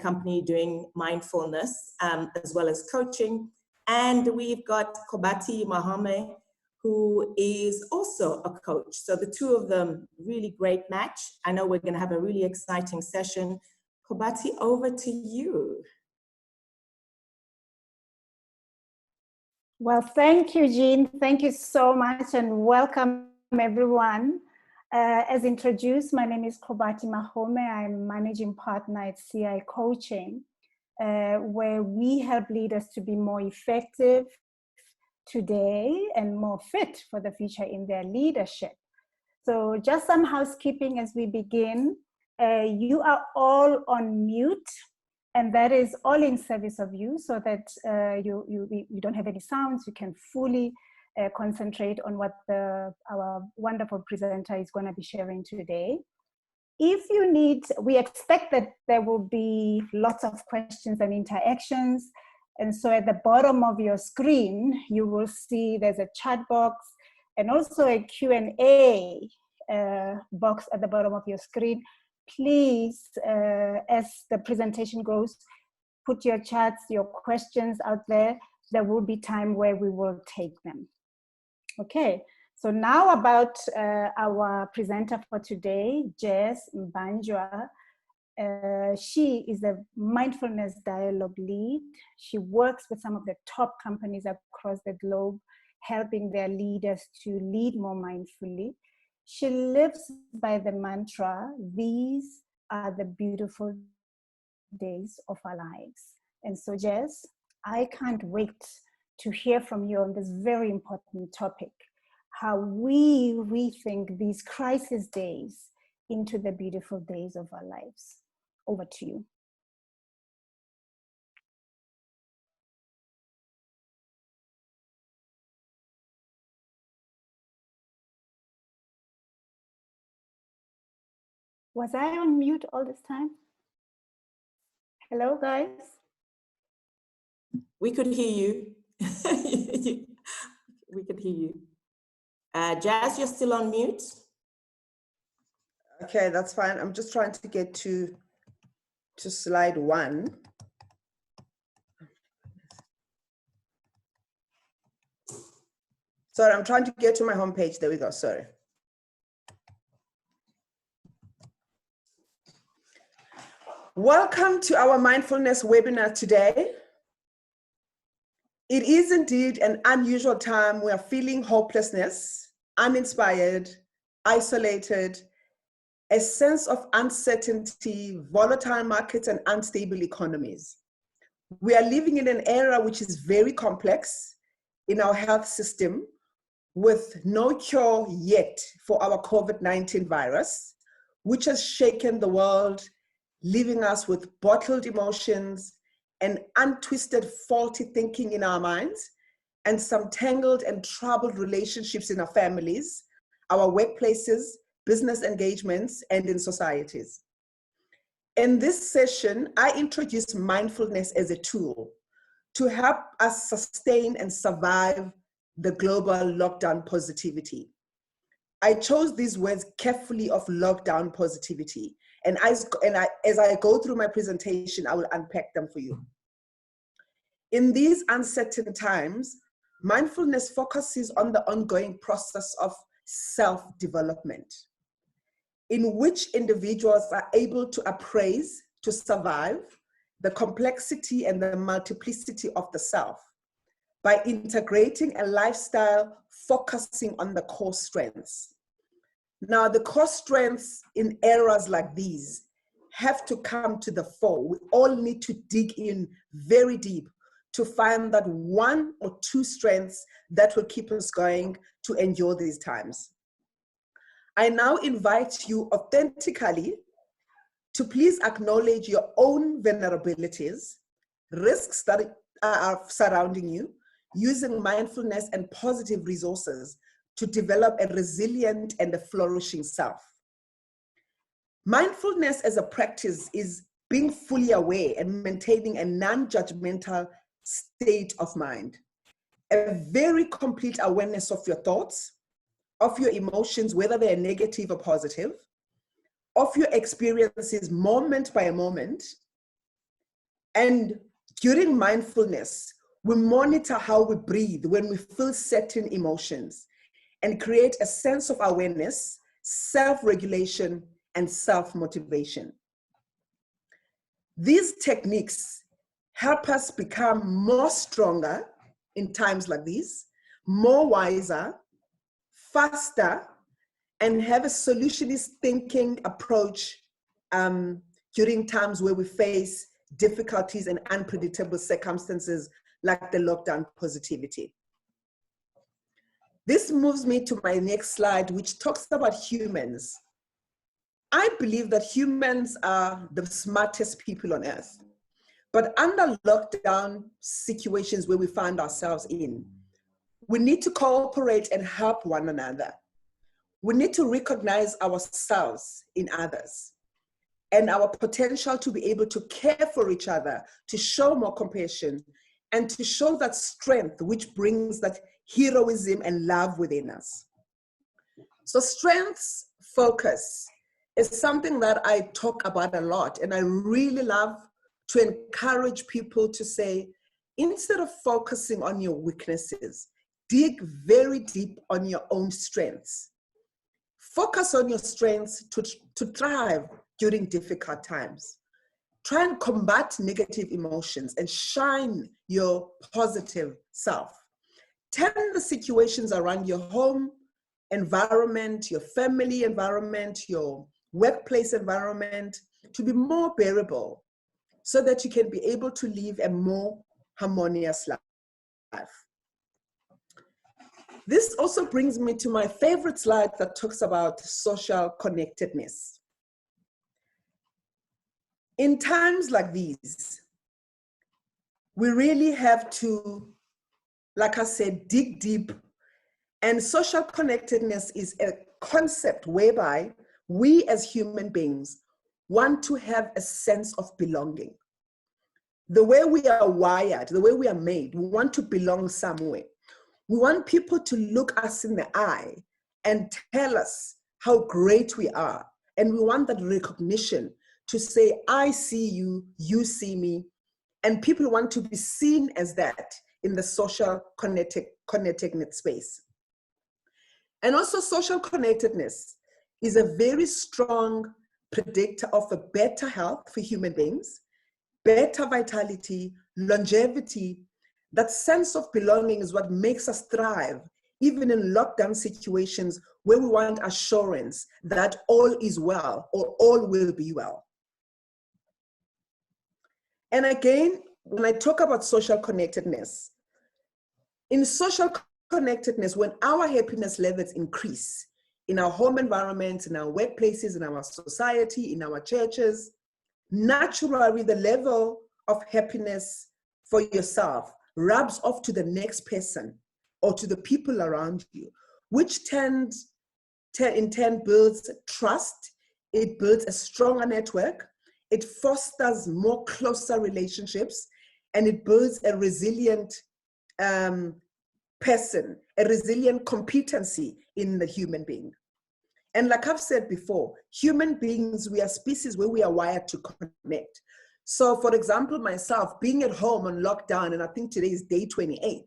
company doing mindfulness as well as coaching. And we've got Kobati Mahome, who is also a coach. So the two of them, really great match. I know we're going to have a really exciting session. Kobati, over to you. Well, thank you, Jean. Thank you so much, and welcome everyone. As introduced, my name is Kobati Mahome. I'm managing partner at CI Coaching, where we help leaders to be more effective today and more fit for the future in their leadership. So just some housekeeping as we begin. You are all on mute, and that is all in service of you, so that you don't have any sounds. You can fully concentrate on what our wonderful presenter is going to be sharing today. If you need, we expect that there will be lots of questions and interactions. And so at the bottom of your screen, you will see there's a chat box and also a Q&A box at the bottom of your screen. Please, as the presentation goes, put your chats, your questions out there. There will be time where we will take them. Okay, so now about our presenter for today, Jess Mbanjwa. She is a mindfulness dialogue lead. She works with some of the top companies across the globe, helping their leaders to lead more mindfully. She lives by the mantra, these are the beautiful days of our lives. And so, Jess, I can't wait to hear from you on this very important topic, how we rethink these crisis days into the beautiful days of our lives. Over to you. Was I on mute all this time? Hello, guys. We could hear you. We could hear you. Jazz, you're still on mute. Okay, that's fine. I'm just trying to get to slide 1. Sorry, I'm trying to get to my homepage. There we go, sorry. Welcome to our mindfulness webinar today. It is indeed an unusual time. We are feeling hopelessness, uninspired, isolated, a sense of uncertainty, volatile markets, and unstable economies. We are living in an era which is very complex in our health system, with no cure yet for our COVID-19 virus, which has shaken the world, leaving us with bottled emotions and untwisted faulty thinking in our minds, and some tangled and troubled relationships in our families, our workplaces, business engagements, and in societies. In this session, I introduce mindfulness as a tool to help us sustain and survive the global lockdown positivity. I chose these words carefully of lockdown positivity, and as I go through my presentation, I will unpack them for you. In these uncertain times, mindfulness focuses on the ongoing process of self-development, in which individuals are able to appraise, to survive, the complexity and the multiplicity of the self by integrating a lifestyle focusing on the core strengths. Now, the core strengths in eras like these have to come to the fore. We all need to dig in very deep to find that one or two strengths that will keep us going to endure these times. I now invite you authentically to please acknowledge your own vulnerabilities, risks that are surrounding you, using mindfulness and positive resources to develop a resilient and a flourishing self. Mindfulness as a practice is being fully aware and maintaining a non-judgmental state of mind, a very complete awareness of your thoughts, of your emotions, whether they're negative or positive, of your experiences moment by moment, And during mindfulness, we monitor how we breathe when we feel certain emotions and create a sense of awareness, self-regulation, and self-motivation. These techniques help us become more stronger in times like these, more wiser, faster, and have a solutionist thinking approach during times where we face difficulties and unpredictable circumstances like the lockdown positivity. This moves me to my next slide, which talks about humans. I believe that humans are the smartest people on earth. But under lockdown situations where we find ourselves in, we need to cooperate and help one another. We need to recognize ourselves in others and our potential to be able to care for each other, to show more compassion, and to show that strength which brings that heroism and love within us. So strengths focus is something that I talk about a lot, and I really love to encourage people to say, instead of focusing on your weaknesses, dig very deep on your own strengths. Focus on your strengths to thrive during difficult times. Try and combat negative emotions and shine your positive self. Turn the situations around your home environment, your family environment, your workplace environment to be more bearable so that you can be able to live a more harmonious life. This also brings me to my favorite slide that talks about social connectedness. In times like these, we really have to, like I said, dig deep. And social connectedness is a concept whereby we as human beings want to have a sense of belonging. The way we are wired, the way we are made, we want to belong somewhere. We want people to look us in the eye and tell us how great we are. And we want that recognition to say, I see you, you see me. And people want to be seen as that in the social connectedness space. And also social connectedness is a very strong predictor of a better health for human beings, better vitality, longevity. That sense of belonging is what makes us thrive, even in lockdown situations where we want assurance that all is well or all will be well. And again, when I talk about social connectedness, in social connectedness, when our happiness levels increase in our home environments, in our workplaces, in our society, in our churches, naturally the level of happiness for yourself rubs off to the next person or to the people around you, which in turn builds trust, it builds a stronger network, it fosters more closer relationships, and it builds a resilient person, a resilient competency in the human being. And like I've said before, human beings, we are species where we are wired to connect. So for example, myself being at home on lockdown, and I think today is day 28,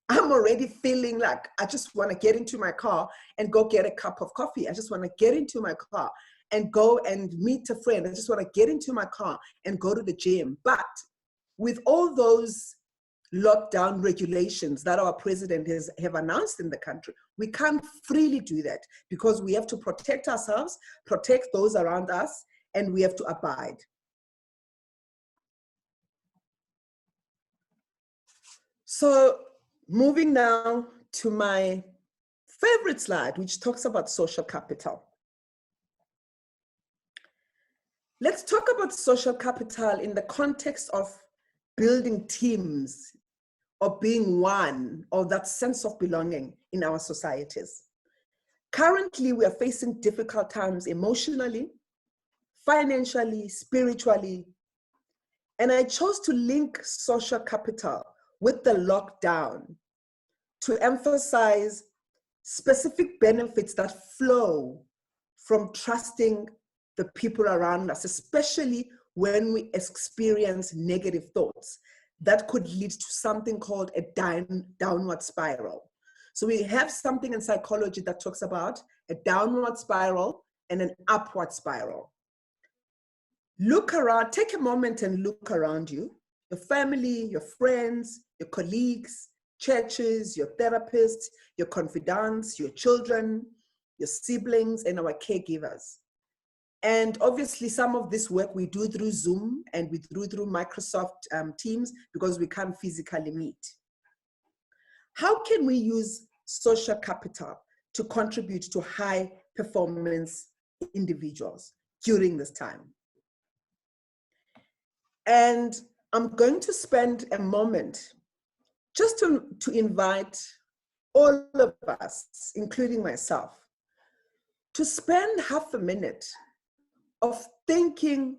I'm already feeling like I just want to get into my car and go get a cup of coffee. I just want to get into my car and go and meet a friend. I just want to get into my car and go to the gym. But with all those lockdown regulations that our president have announced in the country, we can't freely do that because we have to protect ourselves, protect those around us, and we have to abide. So moving now to my favorite slide, which talks about social capital. Let's talk about social capital in the context of building teams or being one, or that sense of belonging in our societies. Currently, we are facing difficult times emotionally, financially, spiritually, and I chose to link social capital with the lockdown to emphasize specific benefits that flow from trusting the people around us, especially when we experience negative thoughts that could lead to something called a downward spiral. So we have something in psychology that talks about a downward spiral and an upward spiral. Look around, take a moment and look around you, your family, your friends, your colleagues, churches, your therapists, your confidants, your children, your siblings, and our caregivers. And obviously some of this work we do through Zoom and we do through Microsoft Teams because we can't physically meet. How can we use social capital to contribute to high performance individuals during this time? And I'm going to spend a moment just to invite all of us, including myself, to spend half a minute of thinking,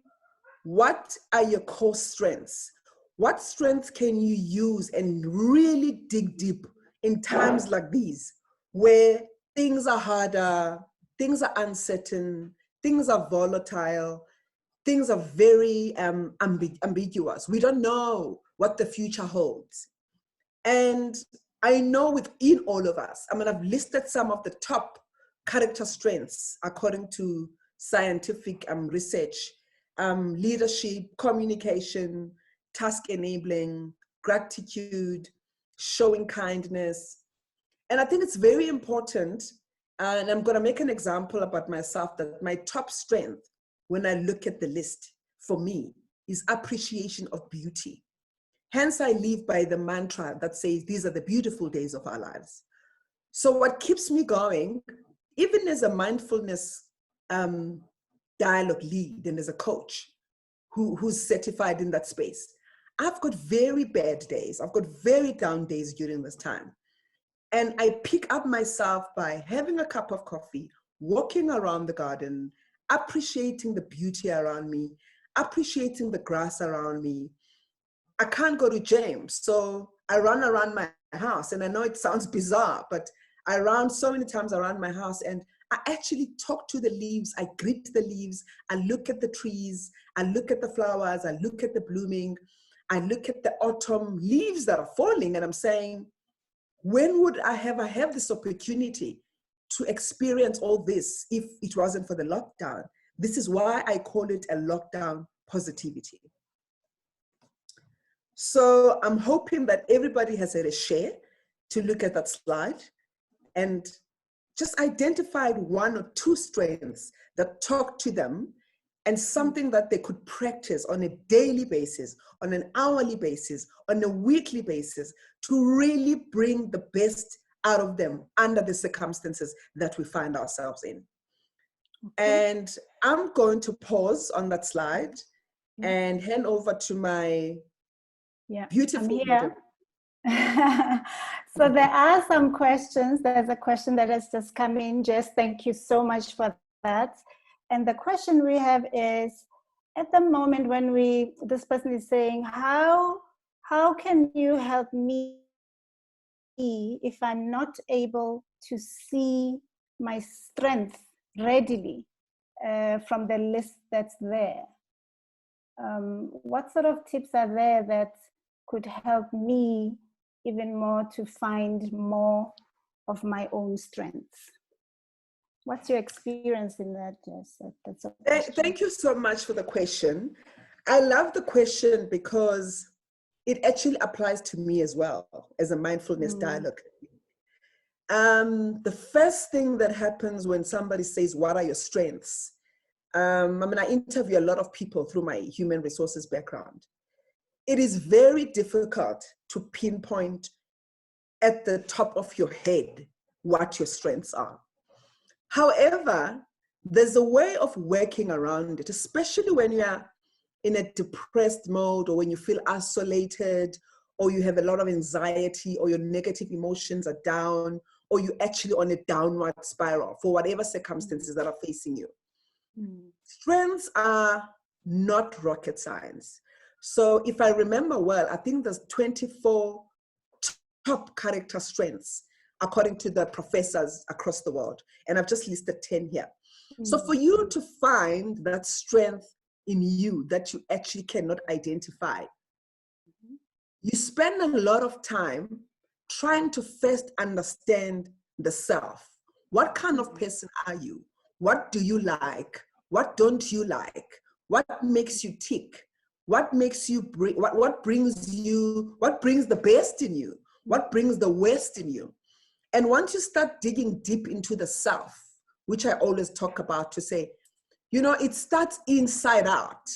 what are your core strengths? What strengths can you use and really dig deep in times like these, where things are harder, things are uncertain, things are volatile, things are very ambiguous. We don't know what the future holds. And I know within all of us, I mean, I've listed some of the top character strengths according to scientific research: leadership, communication, task enabling, gratitude, showing kindness. And I think it's very important, and I'm going to make an example about myself, that my top strength when I look at the list for me is appreciation of beauty. Hence, I live by the mantra that says these are the beautiful days of our lives. So what keeps me going, even as a mindfulness dialogue lead and as a coach who's certified in that space, I've got very bad days. I've got very down days during this time. And I pick up myself by having a cup of coffee, walking around the garden, appreciating the beauty around me, appreciating the grass around me. I can't go to gym, so I run around my house. And I know it sounds bizarre, but I run so many times around my house and I actually talk to the leaves. I greet the leaves. I look at the trees. I look at the flowers. I look at the blooming. I look at the autumn leaves that are falling. And I'm saying, when would I have this opportunity to experience all this if it wasn't for the lockdown? This is why I call it a lockdown positivity. So I'm hoping that everybody has had a share to look at that slide and just identified one or two strengths that talk to them and something that they could practice on a daily basis, on an hourly basis, on a weekly basis to really bring the best out of them under the circumstances that we find ourselves in. Okay. And I'm going to pause on that slide and hand over to my beautiful I'm here. So there are some questions. There's a question that has just come in. Jess, thank you so much for that. And the question we have is, at the moment when this person is saying, how can you help me if I'm not able to see my strength readily from the list that's there? What sort of tips are there that could help me even more to find more of my own strengths? What's your experience in that, Jess? Thank you so much for the question. I love the question because it actually applies to me as well as a mindfulness dialogue. The first thing that happens when somebody says, what are your strengths? I interview a lot of people through my human resources background. It is very difficult to pinpoint at the top of your head what your strengths are. However, there's a way of working around it, especially when you are in a depressed mode or when you feel isolated or you have a lot of anxiety or your negative emotions are down or you're actually on a downward spiral for whatever circumstances that are facing you. Strengths are not rocket science. So if I remember well, I think there's 24 top character strengths according to the professors across the world. And I've just listed 10 here. So for you to find that strength in you that you actually cannot identify. You spend a lot of time trying to first understand the self. What kind of person are you? What do you like? What don't you like? What makes you tick? What makes you what brings the best in you? What brings the worst in you? And once you start digging deep into the self, which I always talk about to say, you know, it starts inside out.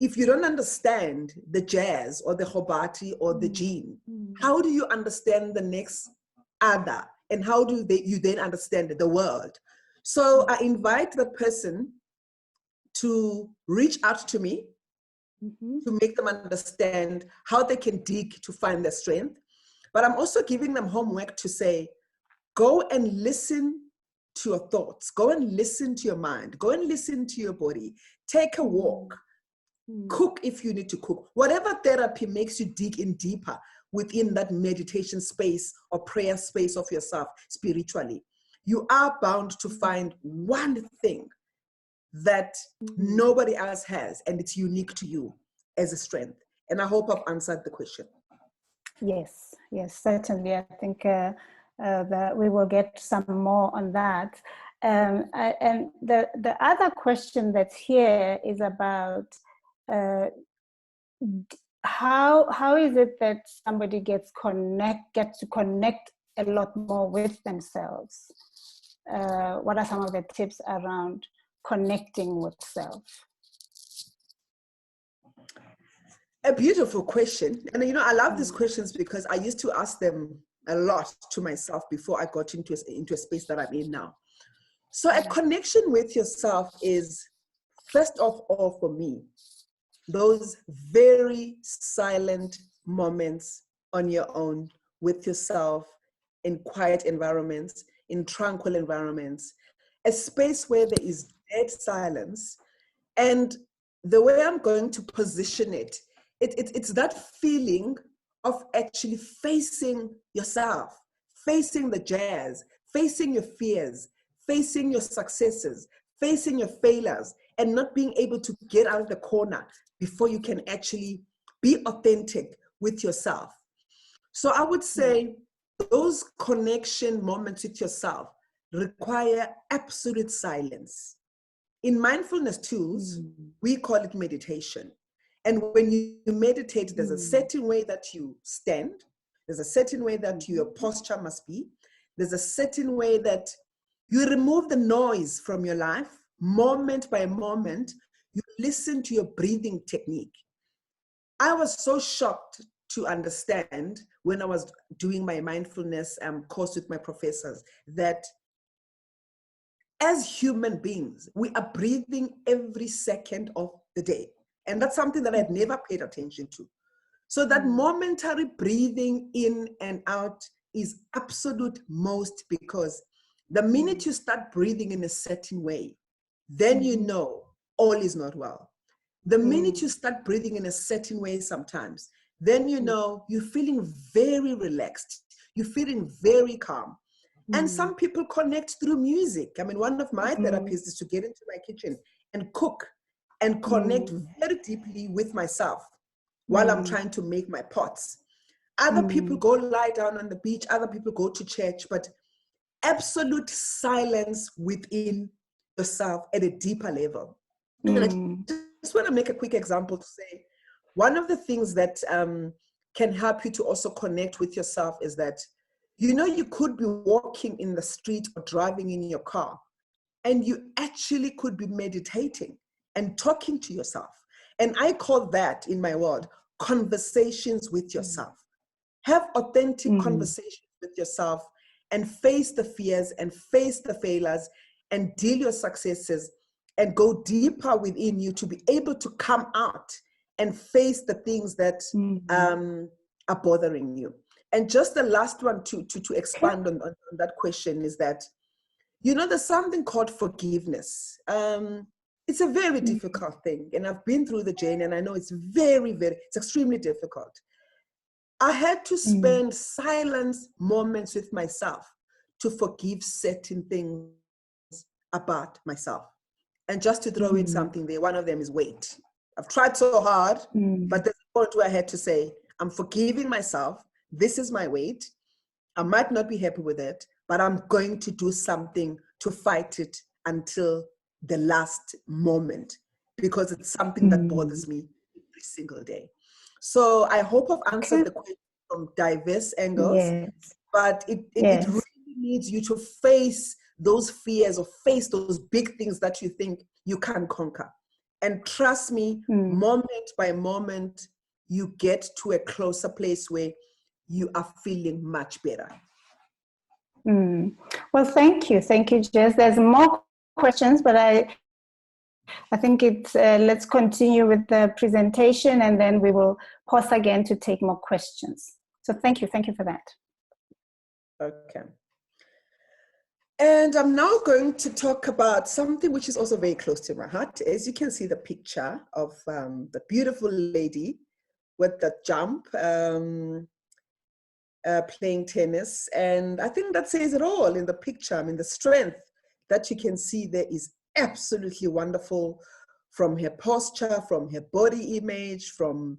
If you don't understand the jazz or the Hobati or the gene, how do you understand the next other? And how do you then understand the world? So I invite the person to reach out to me to make them understand how they can dig to find their strength. But I'm also giving them homework to say, go and listen to your thoughts. Go and listen to your mind. Go and listen to your body. Take a walk. Cook if you need to cook. Whatever therapy makes you dig in deeper within that meditation space or prayer space of yourself spiritually, you are bound to find one thing that nobody else has, and it's unique to you as a strength. And I hope I've answered the question. Yes, certainly. I think that we will get some more on that. And the other question that's here is about how is it that somebody gets to connect a lot more with themselves? What are some of the tips around connecting with self? A beautiful question. And you know, I love these questions because I used to ask them a lot to myself before I got into a space that I'm in now. So a connection with yourself is, first of all, for me, those very silent moments on your own with yourself, in quiet environments, in tranquil environments, a space where there is dead silence. And the way I'm going to position it's that feeling of actually facing yourself, facing the jazz, facing your fears, facing your successes, facing your failures, and not being able to get out of the corner before you can actually be authentic with yourself. So I would say those connection moments with yourself require absolute silence. In mindfulness tools, we call it meditation. And when you meditate, there's a certain way that you stand. There's a certain way that your posture must be. There's a certain way that you remove the noise from your life, moment by moment. You listen to your breathing technique. I was so shocked to understand when I was doing my mindfulness course with my professors that as human beings, we are breathing every second of the day. And that's something that I had never paid attention to. So that momentary breathing in and out is absolute most, because the minute you start breathing in a certain way, then you know all is not well. The minute you start breathing in a certain way sometimes, then you know you're feeling very relaxed. You're feeling very calm. And some people connect through music. I mean, one of my therapies is to get into my kitchen and cook and connect very deeply with myself while I'm trying to make my pots. Other people go lie down on the beach, other people go to church, but absolute silence within yourself at a deeper level. And I just want to make a quick example to say, one of the things that can help you to also connect with yourself is that, you know, you could be walking in the street or driving in your car, and you actually could be meditating and talking to yourself. And I call that, in my world, conversations with yourself. Have authentic conversations with yourself and face the fears and face the failures and deal your successes and go deeper within you to be able to come out and face the things that are bothering you. And just the last one to expand on that question is that, you know, there's something called forgiveness. It's a very difficult thing. And I've been through the journey and I know it's it's extremely difficult. I had to spend silence moments with myself to forgive certain things about myself. And just to throw in something there, one of them is weight. I've tried so hard, but there's a point where I had to say, I'm forgiving myself. This is my weight. I might not be happy with it, but I'm going to do something to fight it until the last moment, because it's something that bothers me every single day. So I hope I've answered the question from diverse angles, Yes. but it really needs you to face those fears or face those big things that you think you can conquer. And trust me, moment by moment, you get to a closer place where you are feeling much better. Well, thank you, Jess. There's more questions, but I think it's let's continue with the presentation, and then we will pause again to take more questions. So thank you for that. Okay. And I'm now going to talk about something which is also very close to my heart. As you can see the picture of the beautiful lady with the jump, playing tennis. And I think that says it all in the picture. I mean, the strength that you can see there is absolutely wonderful, from her posture, from her body image, from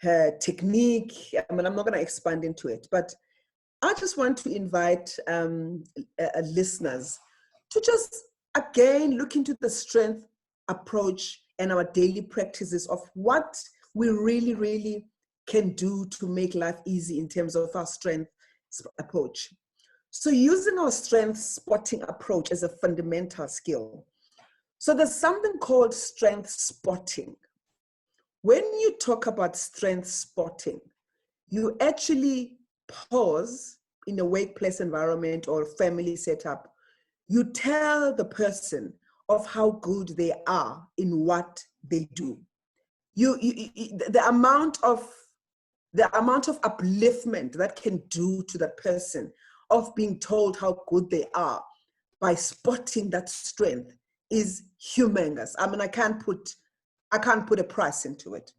her technique. I mean, I'm not going to expand into it, but I just want to invite listeners to just, again, look into the strength approach and our daily practices of what we really, really can do to make life easy in terms of our strength approach. So using our strength spotting approach as a fundamental skill. So there's something called strength spotting. When you talk about strength spotting, you actually pause in a workplace environment or family setup. You tell the person of how good they are in what they do. The amount of upliftment that can do to that person of being told how good they are by spotting that strength is humongous. I mean, I can't put a price into it.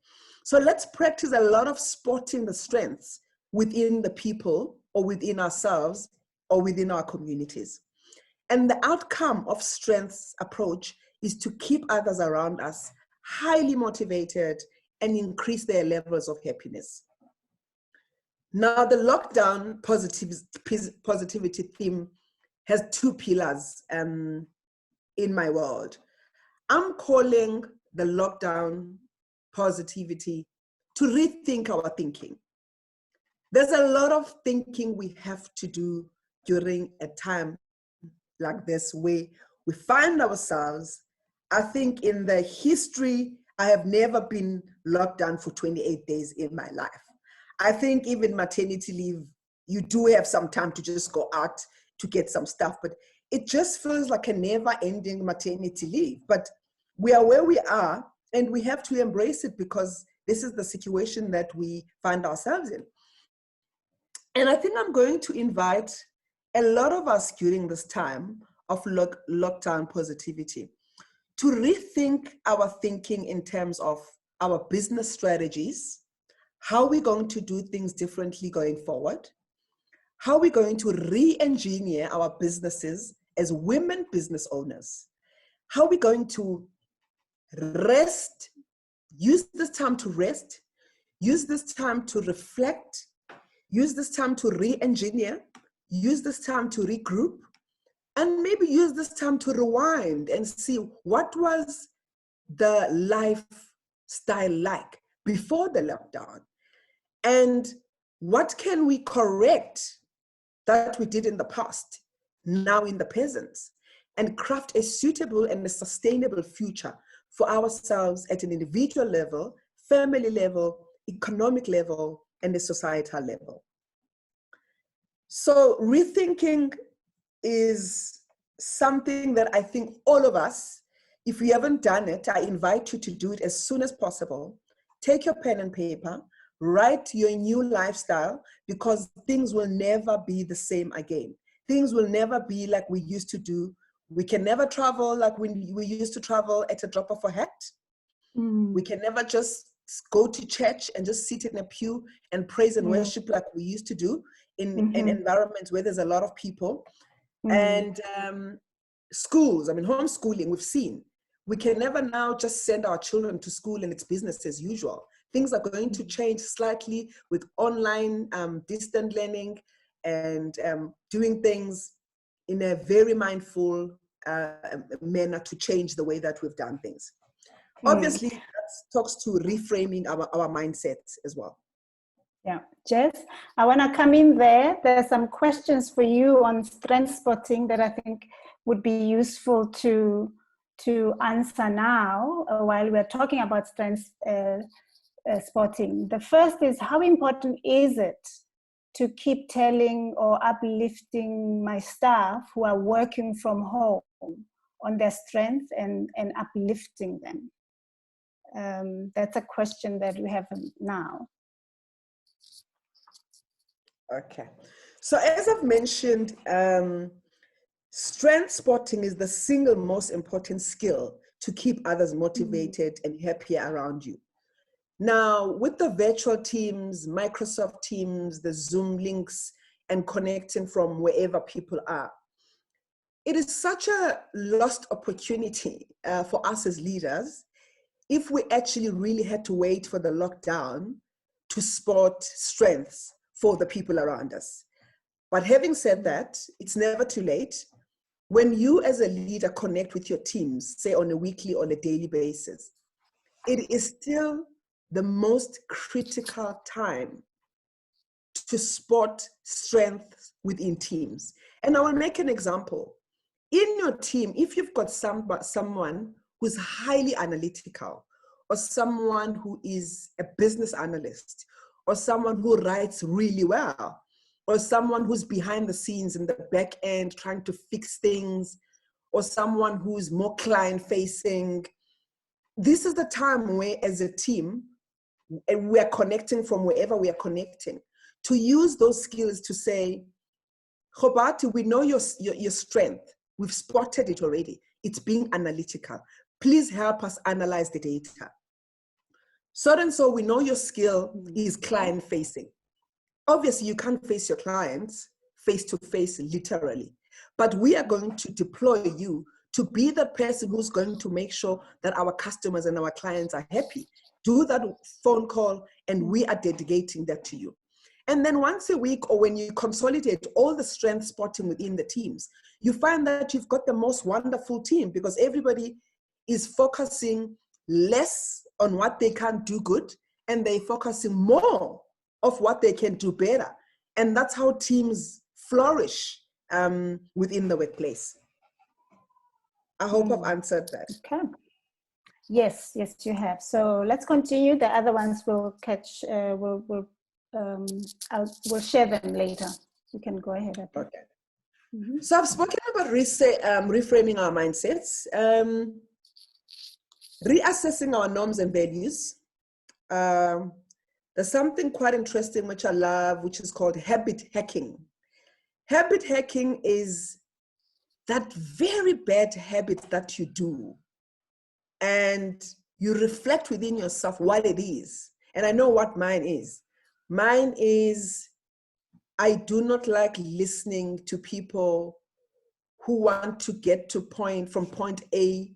So let's practice a lot of spotting the strengths within the people or within ourselves or within our communities. And the outcome of strengths approach is to keep others around us highly motivated and increase their levels of happiness. Now, the lockdown positivity theme has two pillars in my world. I'm calling the lockdown positivity to rethink our thinking. There's a lot of thinking we have to do during a time like this, where we find ourselves. I think in the history, I have never been locked down for 28 days in my life. I think even maternity leave, you do have some time to just go out to get some stuff, but it just feels like a never-ending maternity leave. But we are where we are, and we have to embrace it because this is the situation that we find ourselves in. And I think I'm going to invite a lot of us during this time of lockdown positivity to rethink our thinking in terms of our business strategies, how we're going to do things differently going forward, how we're going to re-engineer our businesses as women business owners, how we're going to rest, use this time to rest, use this time to reflect, use this time to re-engineer, use this time to regroup, and maybe use this time to rewind and see what was the lifestyle like before the lockdown, and what can we correct that we did in the past, now in the present, and craft a suitable and a sustainable future for ourselves at an individual level, family level, economic level, and a societal level. So rethinking is something that I think all of us, if we haven't done it, I invite you to do it as soon as possible. Take your pen and paper, write your new lifestyle, because things will never be the same again. Things will never be like we used to do. We can never travel like we used to travel at a drop of a hat. We can never just go to church and just sit in a pew and praise and worship like we used to do in environments where there's a lot of people. And schools, I mean, homeschooling, we've seen. We can never now just send our children to school and it's business as usual. Things are going to change slightly with online distant learning and doing things in a very mindful manner to change the way that we've done things. Obviously, that talks to reframing our mindsets as well. Yeah, Jess, I want to come in there. There's some questions for you on strength spotting that I think would be useful to answer now while we're talking about strength spotting. The first is, how important is it to keep telling or uplifting my staff who are working from home on their strengths and uplifting them? That's a question that we have now. Okay. So as I've mentioned, strength spotting is the single most important skill to keep others motivated and happier around you. Now, with the virtual teams, Microsoft Teams, the Zoom links, and connecting from wherever people are, it is such a lost opportunity for us as leaders if we actually really had to wait for the lockdown to spot strengths for the people around us. But having said that, it's never too late. When you as a leader connect with your teams, say on a weekly or a daily basis, it is still the most critical time to spot strengths within teams. And I will make an example. In your team, if you've got someone who's highly analytical, or someone who is a business analyst, or someone who writes really well, or someone who's behind the scenes in the back end trying to fix things, or someone who's more client facing, this is the time where as a team, and we are connecting from wherever we are connecting, to use those skills to say, Khobati, we know your strength. We've spotted it already. It's being analytical. Please help us analyze the data. So and so, we know your skill is client facing. Obviously, you can't face your clients face to face, literally, but we are going to deploy you to be the person who's going to make sure that our customers and our clients are happy. Do that phone call, and we are dedicating that to you. And then once a week, or when you consolidate all the strength spotting within the teams, you find that you've got the most wonderful team, because everybody is focusing less on what they can't do good, and they're focusing more of what they can do better. And that's how teams flourish within the workplace. I hope I've answered that. Okay. Yes, you have. So let's continue. The other ones will catch, we'll share them later. You can go ahead. Okay. So I've spoken about reframing our mindsets, reassessing our norms and values. There's something quite interesting which I love, which is called habit hacking. Habit hacking is that very bad habit that you do, and you reflect within yourself what it is. And I know what mine is. Mine is, I do not like listening to people who want to get from point A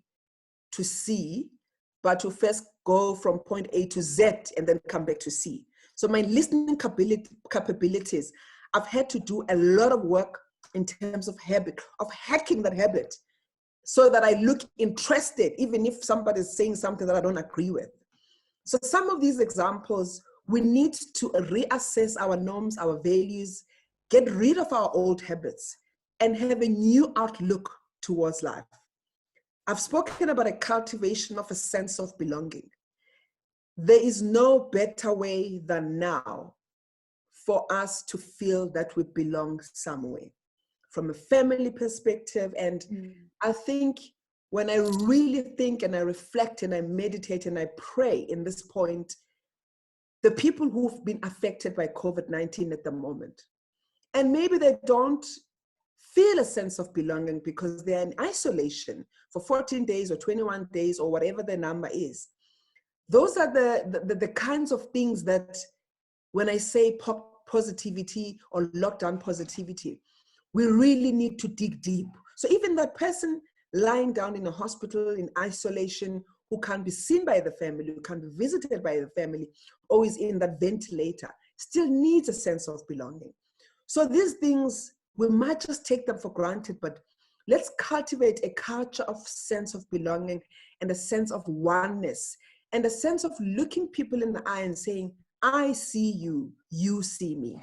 to C, but to first go from point A to Z and then come back to C. So my listening capabilities, I've had to do a lot of work in terms of hacking that habit, so that I look interested, even if somebody's saying something that I don't agree with. So some of these examples, we need to reassess our norms, our values, get rid of our old habits, and have a new outlook towards life. I've spoken about a cultivation of a sense of belonging. There is no better way than now for us to feel that we belong somewhere, from a family perspective. And I think when I really think and I reflect and I meditate and I pray in this point, the people who've been affected by COVID-19 at the moment, and maybe they don't feel a sense of belonging because they're in isolation for 14 days or 21 days or whatever the number is. Those are the kinds of things that, when I say positivity or lockdown positivity, we really need to dig deep. So even that person lying down in a hospital in isolation, who can't be seen by the family, who can't be visited by the family, or is in that ventilator, still needs a sense of belonging. So these things, we might just take them for granted, but let's cultivate a culture of sense of belonging and a sense of oneness and a sense of looking people in the eye and saying, I see you, you see me.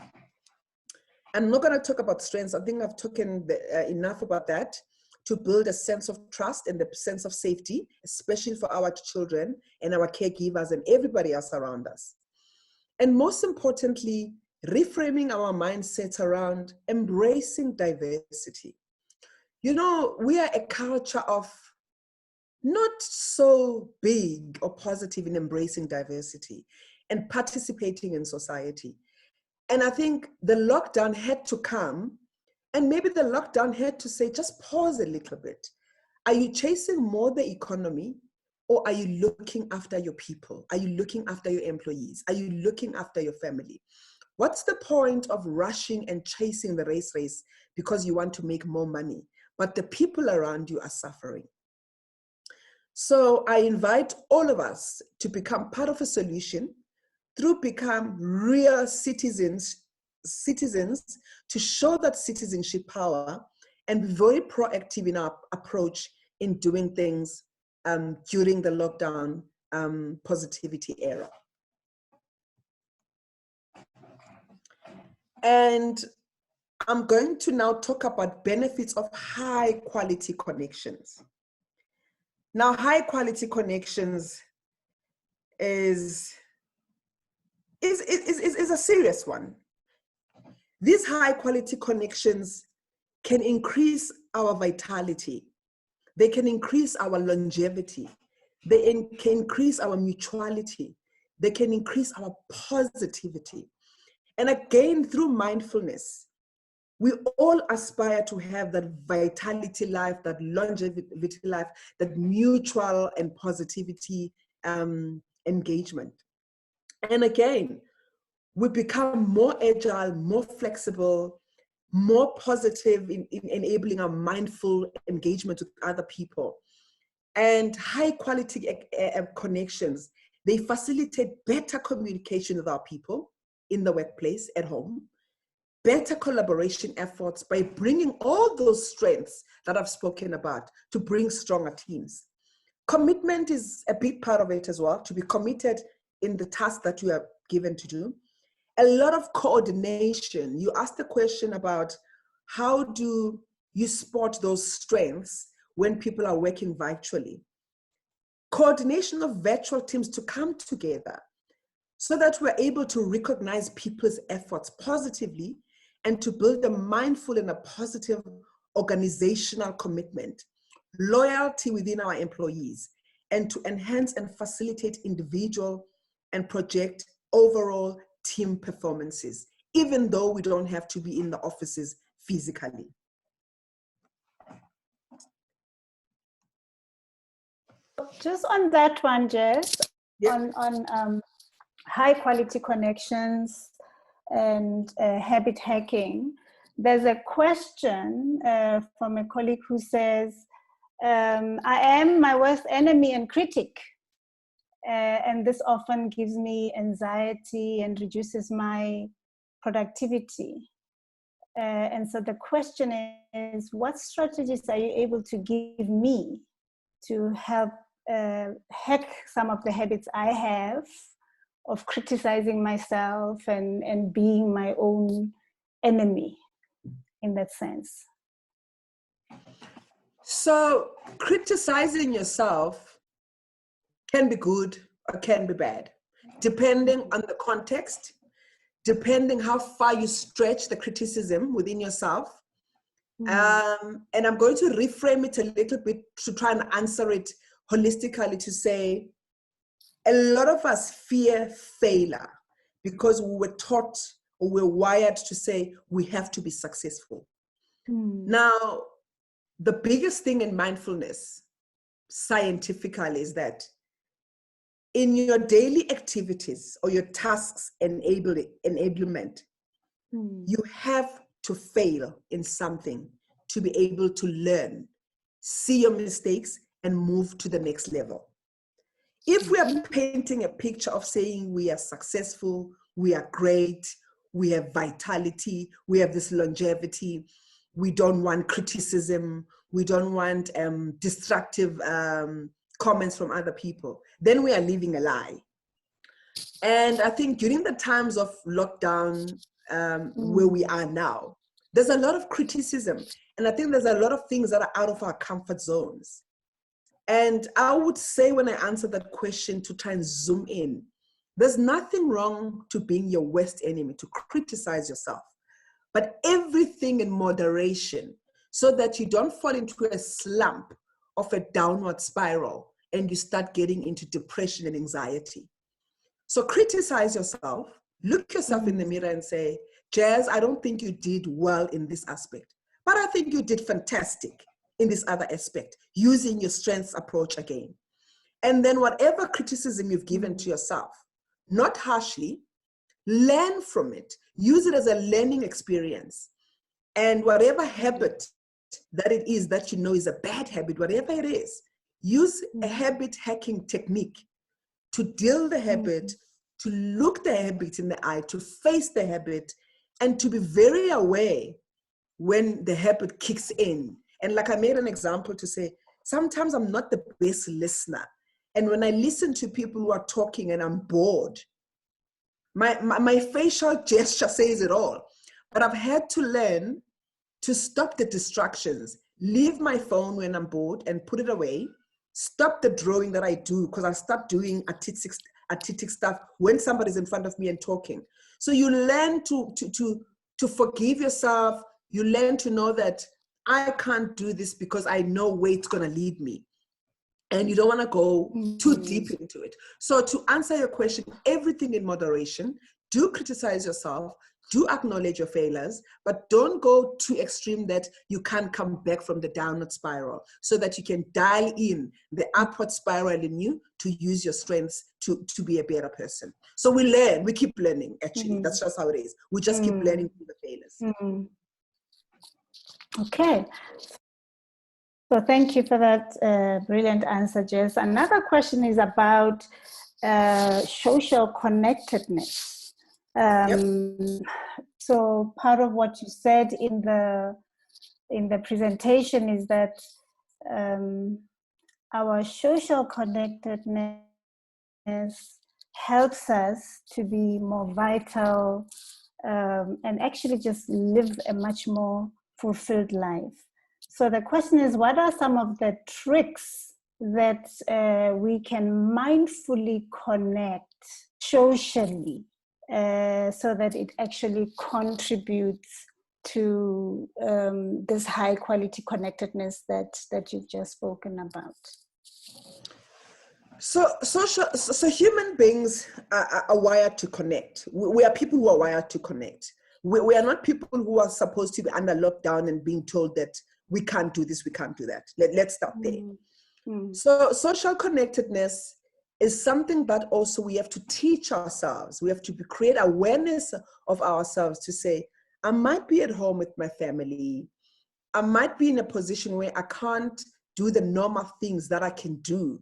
I'm not going to talk about strengths. I think I've talked enough about that to build a sense of trust and a sense of safety, especially for our children and our caregivers and everybody else around us. And most importantly, reframing our mindsets around embracing diversity. You know, we are a culture of not so big or positive in embracing diversity and participating in society. And I think the lockdown had to come, and maybe the lockdown had to say, just pause a little bit. Are you chasing more the economy, or are you looking after your people? Are you looking after your employees? Are you looking after your family? What's the point of rushing and chasing the race because you want to make more money, but the people around you are suffering? So I invite all of us to become part of a solution through become real citizens to show that citizenship power and be very proactive in our approach in doing things during the lockdown positivity era. And I'm going to now talk about benefits of high quality connections. Now, high quality connections is a serious one. These high quality connections can increase our vitality. They can increase our longevity. They can increase our mutuality. They can increase our positivity. And again, through mindfulness, we all aspire to have that vitality life, that longevity life, that mutual and positivity engagement. And again, we become more agile, more flexible, more positive in enabling our mindful engagement with other people. And high quality connections, they facilitate better communication with our people in the workplace, at home, better collaboration efforts by bringing all those strengths that I've spoken about to bring stronger teams. Commitment is a big part of it as well, to be committed in the task that you are given to do. A lot of coordination. You asked the question about how do you spot those strengths when people are working virtually. Coordination of virtual teams to come together so that we're able to recognize people's efforts positively and to build a mindful and a positive organizational commitment, loyalty within our employees, and to enhance and facilitate individual and project overall team performances, even though we don't have to be in the offices physically. Just on that one, Jess, Yeah. on high quality connections and habit hacking, there's a question from a colleague who says, I am my worst enemy and critic. And this often gives me anxiety and reduces my productivity. And so the question is, what strategies are you able to give me to help hack some of the habits I have of criticizing myself and being my own enemy in that sense? So criticizing yourself can be good or can be bad, depending on the context, depending how far you stretch the criticism within yourself. And I'm going to reframe it a little bit to try and answer it holistically, to say a lot of us fear failure because we were taught or we're wired to say we have to be successful. Now, the biggest thing in mindfulness scientifically is that in your daily activities or your tasks enablement, you have to fail in something to be able to learn see your mistakes, and move to the next level. If we are painting a picture of saying we are successful, we are great, we have vitality, we have this longevity, we don't want criticism, we don't want destructive comments from other people, then we are living a lie. And I think during the times of lockdown, where we are now, there's a lot of criticism. And I think there's a lot of things that are out of our comfort zones. And I would say when I answer that question to try and zoom in, there's nothing wrong to being your worst enemy, to criticize yourself, but everything in moderation so that you don't fall into a slump of a downward spiral and you start getting into depression and anxiety. So criticize yourself, look yourself in the mirror and say, Jazz, I don't think you did well in this aspect, but I think you did fantastic in this other aspect, using your strengths approach again. And then whatever criticism you've given to yourself, not harshly, learn from it, use it as a learning experience. And whatever habit that it is that you know is a bad habit, whatever it is, use a habit hacking technique to deal the habit, to look the habit in the eye, to face the habit, and to be very aware when the habit kicks in. And like I made an example to say, sometimes I'm not the best listener. And when I listen to people who are talking and I'm bored, my facial gesture says it all. But I've had to learn to stop the distractions, leave my phone when I'm bored and put it away, stop the drawing that I do, because I start doing artistic stuff when somebody's in front of me and talking. So you learn to forgive yourself. You learn to know that I can't do this because I know where it's going to lead me. And you don't want to go too deep into it. So to answer your question, everything in moderation. Do criticize yourself. Do acknowledge your failures, but don't go too extreme that you can't come back from the downward spiral, so that you can dial in the upward spiral in you to use your strengths to be a better person. So we learn, we keep learning, actually. That's just how it is. We just keep learning through the failures. Okay. So thank you for that brilliant answer, Jess. Another question is about social connectedness. So part of what you said in the presentation is that our social connectedness helps us to be more vital and actually just live a much more fulfilled life. So the question is, what are some of the tricks that we can mindfully connect socially so that it actually contributes to this high quality connectedness that you've just spoken about? So human beings are wired to connect. We are people who are wired to connect. We are not people who are supposed to be under lockdown and being told that we can't do this, we can't do that. Let's stop there. So social connectedness is something that also we have to teach ourselves. We have to create awareness of ourselves to say, I might be at home with my family. I might be in a position where I can't do the normal things that I can do,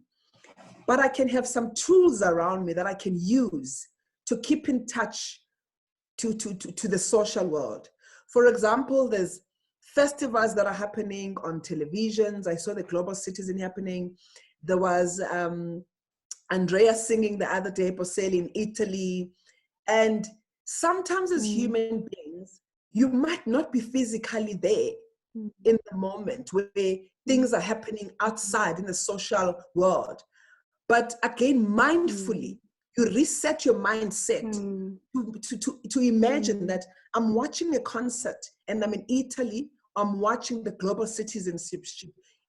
but I can have some tools around me that I can use to keep in touch to the social world. For example, there's festivals that are happening on televisions. I saw the Global Citizen happening. There was Andrea singing the other day, Bocelli in Italy. And sometimes as human beings, you might not be physically there in the moment where things are happening outside in the social world. But again, mindfully, you reset your mindset to imagine that I'm watching a concert and I'm in Italy, I'm watching the global citizenship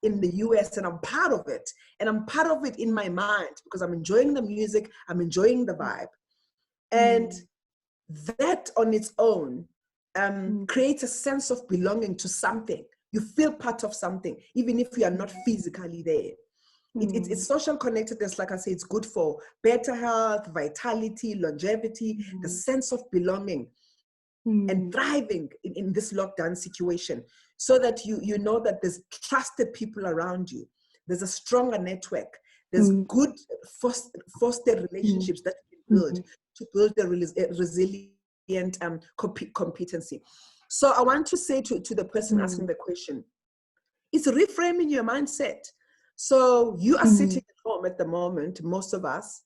in the US and I'm part of it. And I'm part of it in my mind because I'm enjoying the music, I'm enjoying the vibe. And that on its own creates a sense of belonging to something. You feel part of something, even if you are not physically there. It's social connectedness, like I say, it's good for better health, vitality, longevity, the sense of belonging. and thriving in this lockdown situation, so that you know that there's trusted people around you, there's a stronger network, there's good fostered relationships that you can build to build a resilient competency. So I want to say to the person asking the question, it's reframing your mindset. So you are sitting at home at the moment, most of us,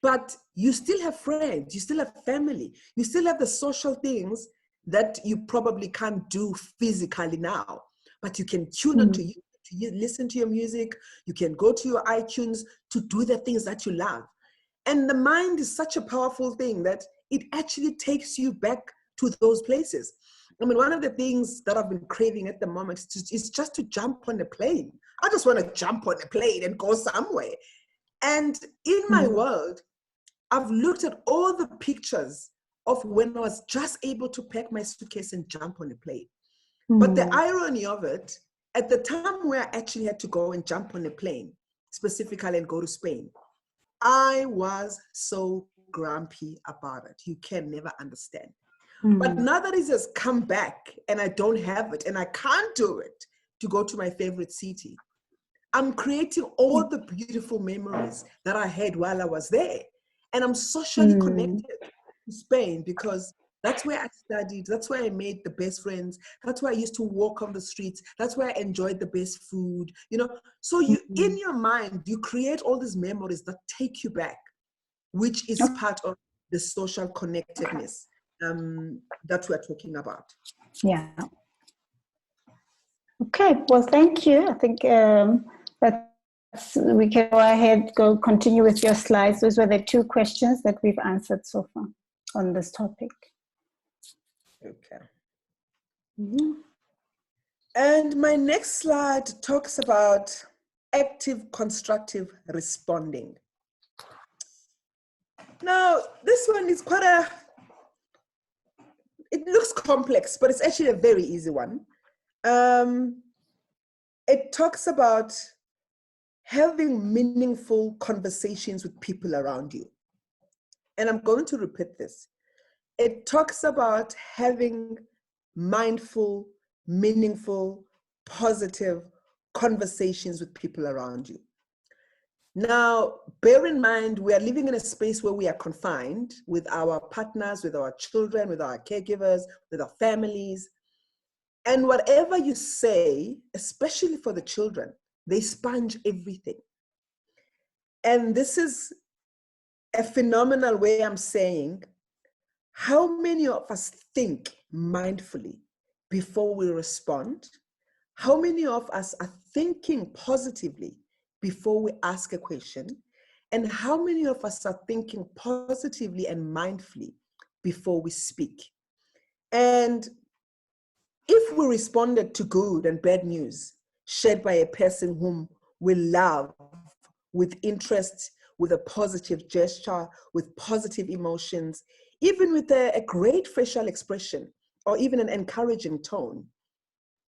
but you still have friends, you still have family, you still have the social things that you probably can't do physically now, but you can tune into you, to listen to your music, you can go to your iTunes to do the things that you love. And the mind is such a powerful thing that it actually takes you back to those places. I mean, one of the things that I've been craving at the moment is just to jump on a plane. I just want to jump on a plane and go somewhere. And in my world, I've looked at all the pictures of when I was just able to pack my suitcase and jump on a plane. But the irony of it, at the time where I actually had to go and jump on a plane, specifically and go to Spain, I was so grumpy about it. You can never understand. But now that it has come back and I don't have it and I can't do it to go to my favorite city, I'm creating all the beautiful memories that I had while I was there. And I'm socially connected to Spain because that's where I studied. That's where I made the best friends. That's where I used to walk on the streets. That's where I enjoyed the best food, you know. So you, in your mind, you create all these memories that take you back, which is part of the social connectedness that we're talking about. Yeah. Okay, well, thank you. I think we can go ahead, continue with your slides. Those were the two questions that we've answered so far on this topic. Okay. And my next slide talks about active constructive responding. Now, this one is it looks complex, but it's actually a very easy one. It talks about having meaningful conversations with people around you. And I'm going to repeat this. It talks about having mindful, meaningful, positive conversations with people around you. Now, bear in mind, we are living in a space where we are confined with our partners, with our children, with our caregivers, with our families. And whatever you say, especially for the children, they sponge everything. And this is a phenomenal way I'm saying, how many of us think mindfully before we respond? How many of us are thinking positively before we ask a question? And how many of us are thinking positively and mindfully before we speak? And if we responded to good and bad news shared by a person whom we love with interest, with a positive gesture, with positive emotions, even with a great facial expression or even an encouraging tone,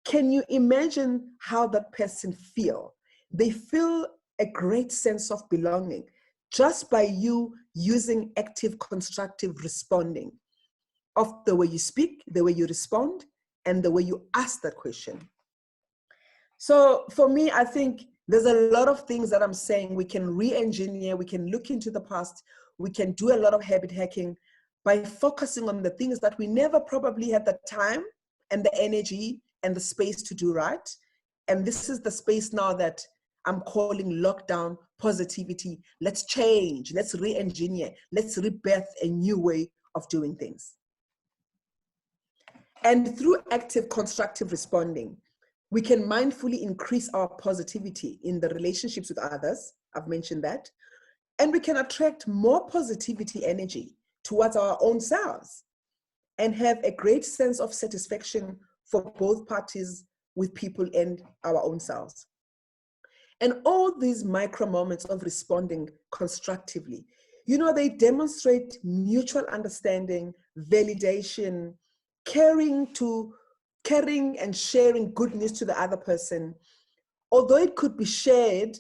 can you imagine how that person feel? They feel a great sense of belonging just by you using active constructive responding of the way you speak, the way you respond, and the way you ask that question. So for me, I think there's a lot of things that I'm saying we can re-engineer, we can look into the past, we can do a lot of habit hacking by focusing on the things that we never probably had the time and the energy and the space to do right. And this is the space now that I'm calling lockdown positivity. Let's change, let's re-engineer, let's rebirth a new way of doing things. And through active constructive responding, we can mindfully increase our positivity in the relationships with others. I've mentioned that. And we can attract more positivity energy towards our own selves and have a great sense of satisfaction for both parties, with people and our own selves. And all these micro moments of responding constructively, you know, they demonstrate mutual understanding, validation, caring and sharing good news to the other person. Although it could be shared,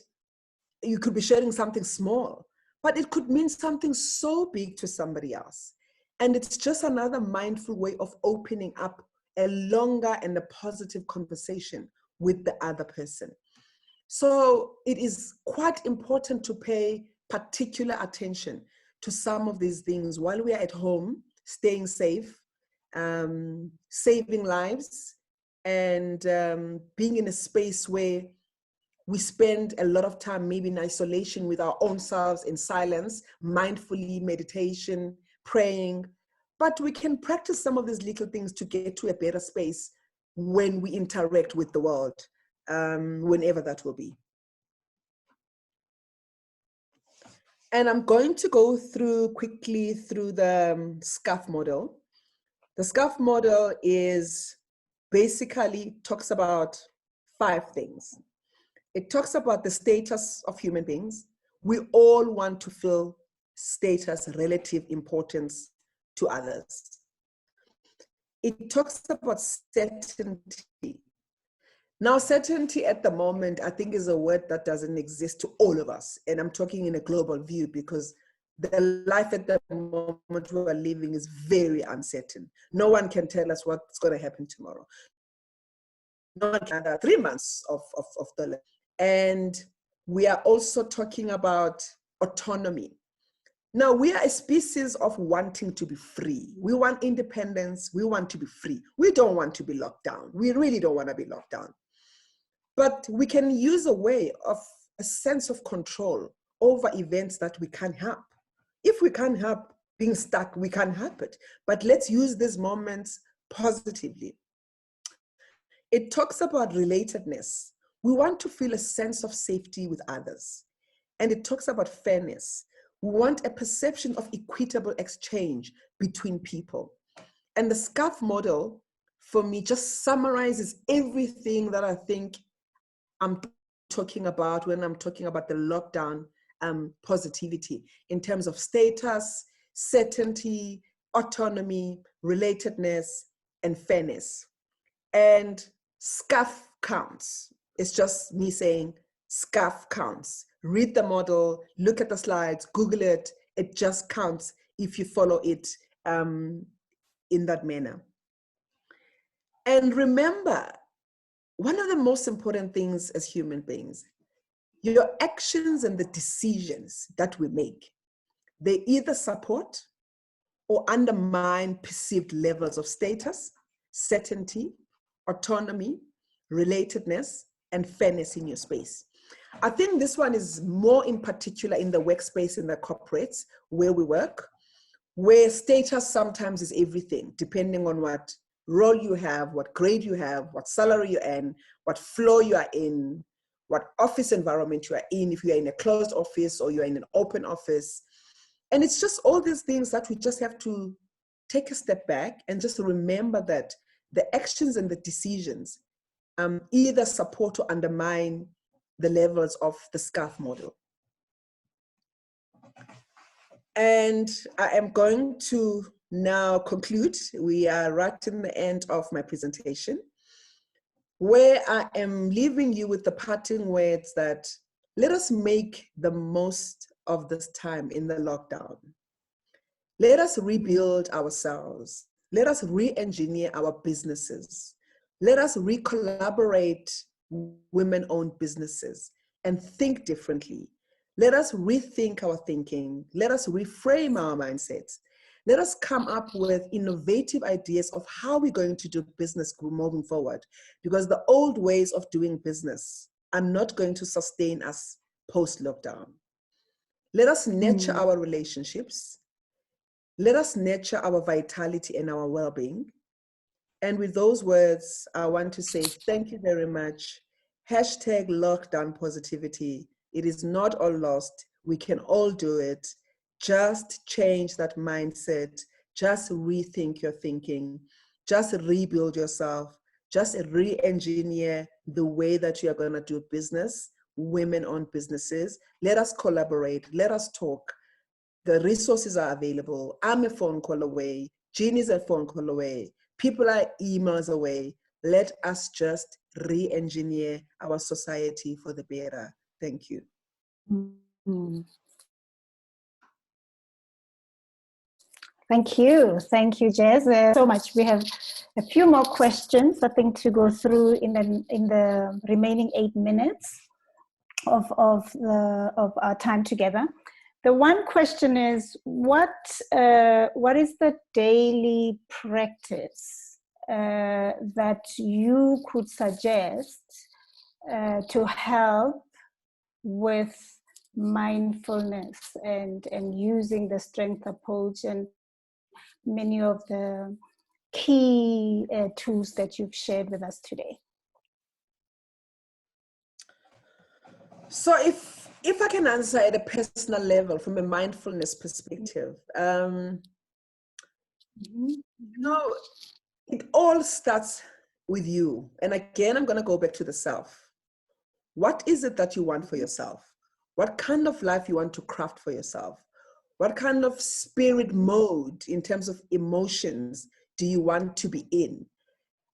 you could be sharing something small, but it could mean something so big to somebody else. And it's just another mindful way of opening up a longer and a positive conversation with the other person. So it is quite important to pay particular attention to some of these things while we are at home, staying safe, saving lives, and being in a space where we spend a lot of time maybe in isolation with our own selves, in silence, mindfully meditation, praying. But we can practice some of these little things to get to a better space when we interact with the world, whenever that will be. And I'm going to go quickly through the SCAF model. The SCAF model basically talks about 5 things. It talks about the status of human beings. We all want to feel status, relative importance to others. It talks about certainty. Now, certainty at the moment, I think, is a word that doesn't exist to all of us. And I'm talking in a global view because the life at the moment we are living is very uncertain. No one can tell us what's going to happen tomorrow. Not another 3 months of the life. And we are also talking about autonomy. Now, we are a species of wanting to be free. We want independence. We want to be free. We don't want to be locked down. We really don't want to be locked down. But we can use a way of a sense of control over events that we can't help. If we can't help being stuck, we can't help it. But let's use these moments positively. It talks about relatedness. We want to feel a sense of safety with others. And it talks about fairness. We want a perception of equitable exchange between people. And the SCAF model, for me, just summarizes everything that I think I'm talking about when I'm talking about the lockdown positivity in terms of status, certainty, autonomy, relatedness, and fairness. And SCAF counts. It's just me saying SCAF counts. Read the model, look at the slides, Google it. It just counts if you follow it in that manner. And remember, one of the most important things as human beings, your actions and the decisions that we make, they either support or undermine perceived levels of status, certainty, autonomy, relatedness, and fairness in your space. I think this one is more in particular in the workspace, in the corporates where we work, where status sometimes is everything, depending on what role you have, what grade you have, what salary you're in, what floor you are in, what office environment you are in, if you are in a closed office or you're in an open office. And it's just all these things that we just have to take a step back and just remember that the actions and the decisions either support or undermine the levels of the SCAF model. And I am going to now conclude. We are right in the end of my presentation, where I am leaving you with the parting words that let us make the most of this time in the lockdown. Let us rebuild ourselves. Let us re-engineer our businesses. Let us re-collaborate women-owned businesses and think differently. Let us rethink our thinking. Let us reframe our mindsets. Let us come up with innovative ideas of how we're going to do business moving forward, because the old ways of doing business are not going to sustain us post-lockdown. Let us nurture our relationships. Let us nurture our vitality and our well-being. And with those words, I want to say thank you very much. Hashtag lockdown positivity. It is not all lost. We can all do it. Just change that mindset. Just rethink your thinking. Just rebuild yourself. Just re-engineer the way that you are going to do business, women-owned businesses. Let us collaborate. Let us talk. The resources are available. I'm a phone call away. Jean is a phone call away. People are emails away. Let us just re-engineer our society for the better. Thank you. Thank you, Jess, so much. We have a few more questions, I think, to go through in the remaining 8 minutes of our time together. The one question is, what is the daily practice that you could suggest to help with mindfulness and using the strength approach and many of the key tools that you've shared with us today? So if I can answer at a personal level from a mindfulness perspective, it all starts with you. And again, I'm going to go back to the self. What is it that you want for yourself? What kind of life you want to craft for yourself? What kind of spirit mode in terms of emotions do you want to be in?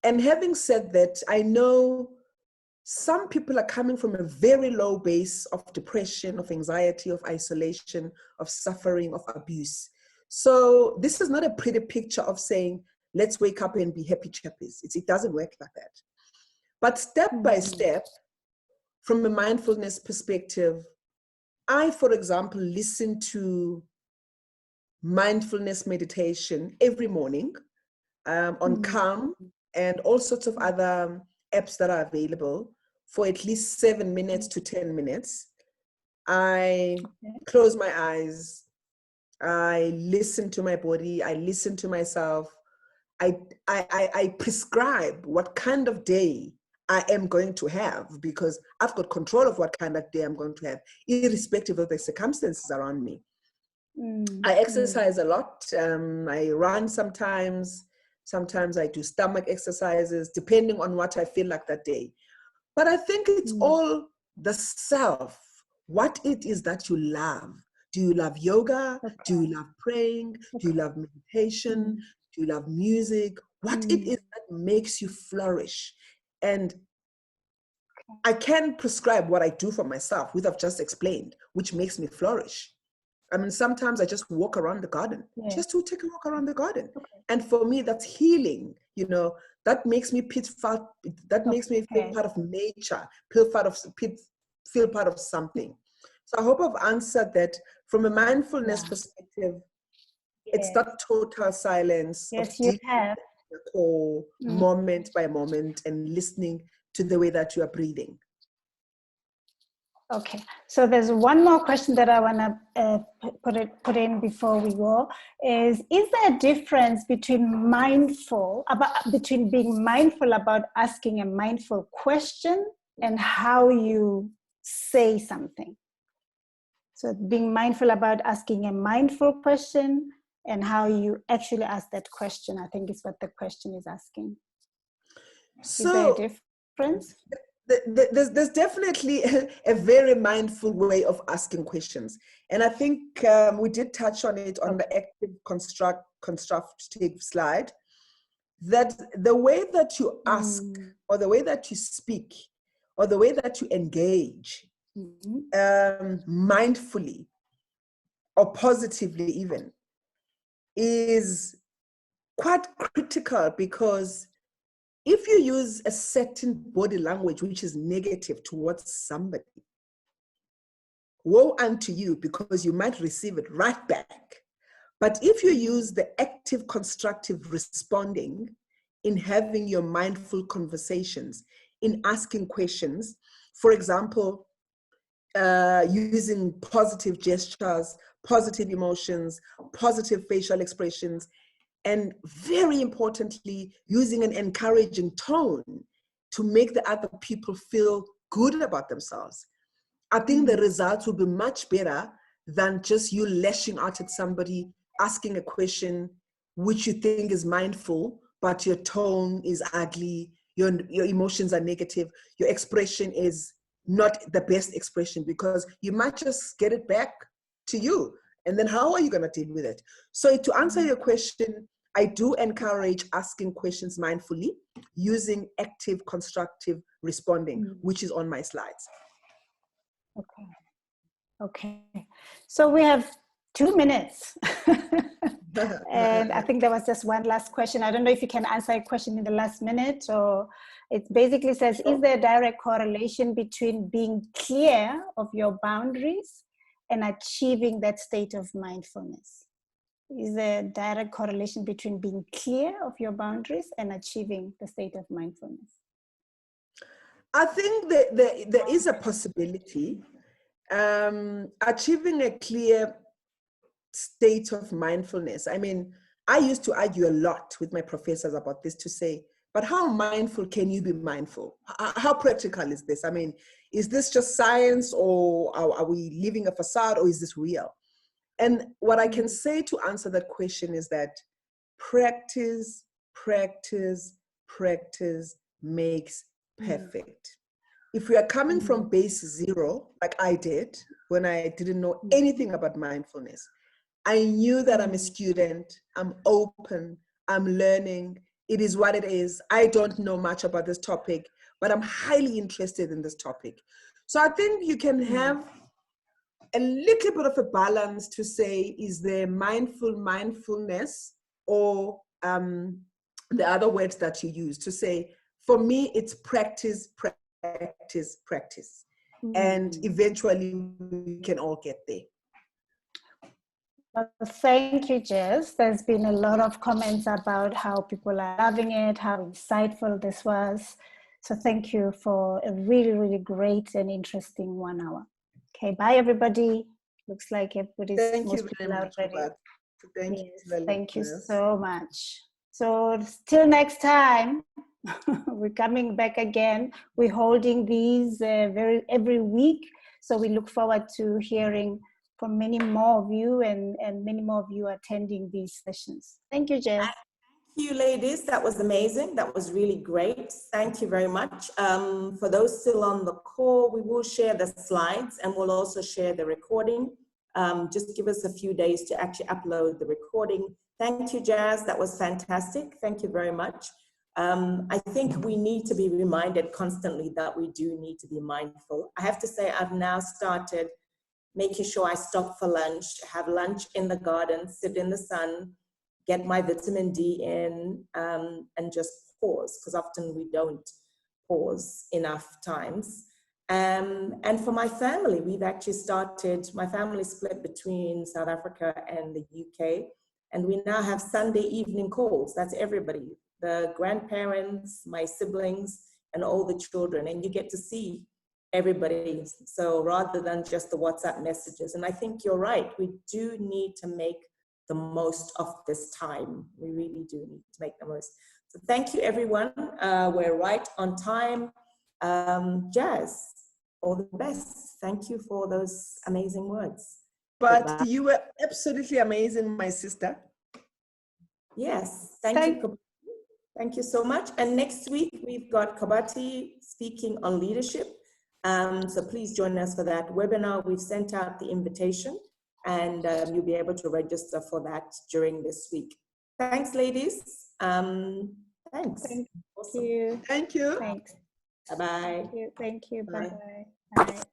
And having said that, I know some people are coming from a very low base of depression, of anxiety, of isolation, of suffering, of abuse. So this is not a pretty picture of saying, let's wake up and be happy chappies. It doesn't work like that. But step by step, from a mindfulness perspective, I, for example, listen to mindfulness meditation every morning on Calm and all sorts of other apps that are available for at least 7 minutes to 10 minutes. I close my eyes. I listen to my body. I listen to myself. I prescribe what kind of day I am going to have, because I've got control of what kind of day I'm going to have, irrespective of the circumstances around me. I exercise a lot. I run sometimes. Sometimes I do stomach exercises, depending on what I feel like that day. But I think it's all the self, what it is that you love. Do you love yoga? Do you love praying? Do you love meditation? Do you love music? What it is that makes you flourish. And I can prescribe what I do for myself, which I've just explained, which makes me flourish. I mean, sometimes I just walk around the garden, just to take a walk around the garden. And for me, that's healing, you know, that makes me makes me feel part of nature, feel part of something. So I hope I've answered that. From a mindfulness perspective, it's not total silence. Yes, you have. Core, moment by moment, and listening to the way that you are breathing. Okay, so there's one more question that I want to put in before we go. Is there a difference between being mindful about asking a mindful question and how you say something? So being mindful about asking a mindful question and how you actually ask that question, I think is what the question is asking. So, is there a difference? There's definitely a very mindful way of asking questions. And I think we did touch on it on the active constructive slide, that the way that you ask or the way that you speak or the way that you engage mindfully or positively even is quite critical, because if you use a certain body language which is negative towards somebody, woe unto you, because you might receive it right back. But if you use the active, constructive responding in having your mindful conversations, in asking questions, for example, using positive gestures, positive emotions, positive facial expressions, and very importantly, using an encouraging tone to make the other people feel good about themselves, I think the results will be much better than just you lashing out at somebody, asking a question which you think is mindful, but your tone is ugly, your emotions are negative, your expression is not the best expression, because you might just get it back to you. And then how are you going to deal with it? So to answer your question, I do encourage asking questions mindfully using active, constructive responding, which is on my slides. Okay. So we have 2 minutes. And I think there was just one last question. I don't know if you can answer a question in the last minute, or it basically says, is there a direct correlation between being clear of your boundaries and achieving that state of mindfulness? Is there a direct correlation between being clear of your boundaries and achieving the state of mindfulness? I think that there is a possibility. Achieving a clear state of mindfulness. I mean, I used to argue a lot with my professors about this, to say, but how mindful can you be mindful? How practical is this? I mean, is this just science, or are we living a facade, or is this real? And what I can say to answer that question is that practice, practice, practice makes perfect. If we are coming from base zero, like I did when I didn't know anything about mindfulness, I knew that I'm a student, I'm open, I'm learning. It is what it is. I don't know much about this topic, but I'm highly interested in this topic. So I think you can have a little bit of a balance to say, is there mindfulness, or the other words that you use to say, for me, it's practice, practice, practice. And eventually we can all get there. Well, thank you, Jess. There's been a lot of comments about how people are loving it, how insightful this was. So thank you for a really, really great and interesting 1 hour. Okay, bye everybody. Looks like everybody's most people are ready. Thank you so much. So till next time, we're coming back again. We're holding these every week. So we look forward to hearing from many more of you, and many more of you attending these sessions. Thank you, Jess. Thank you, ladies. That was amazing. That was really great. Thank you very much. For those still on the call, we will share the slides, and we'll also share the recording. Just give us a few days to actually upload the recording. Thank you, Jazz. That was fantastic. Thank you very much. I think we need to be reminded constantly that we do need to be mindful. I have to say, I've now started making sure I stop for lunch, have lunch in the garden, sit in the sun, get my vitamin D in, and just pause, because often we don't pause enough times. And for my family, we've actually started, my family split between South Africa and the UK, and we now have Sunday evening calls. That's everybody, the grandparents, my siblings, and all the children, and you get to see everybody. So rather than just the WhatsApp messages, and I think you're right, we do need to make the most of this time. We really do need to make the most. So thank you, everyone. We're right on time. Jazz, all the best. Thank you for those amazing words. But Goodbye. you were absolutely amazing, my sister. Yes, thank you. Thank you so much. And next week, we've got Kobati speaking on leadership. So please join us for that webinar. We've sent out the invitation, and you'll be able to register for that during this week. Thanks, ladies. Thanks. Thank Awesome. you. Thank you. Thanks. Bye-bye. Thank you. Bye-bye. Bye.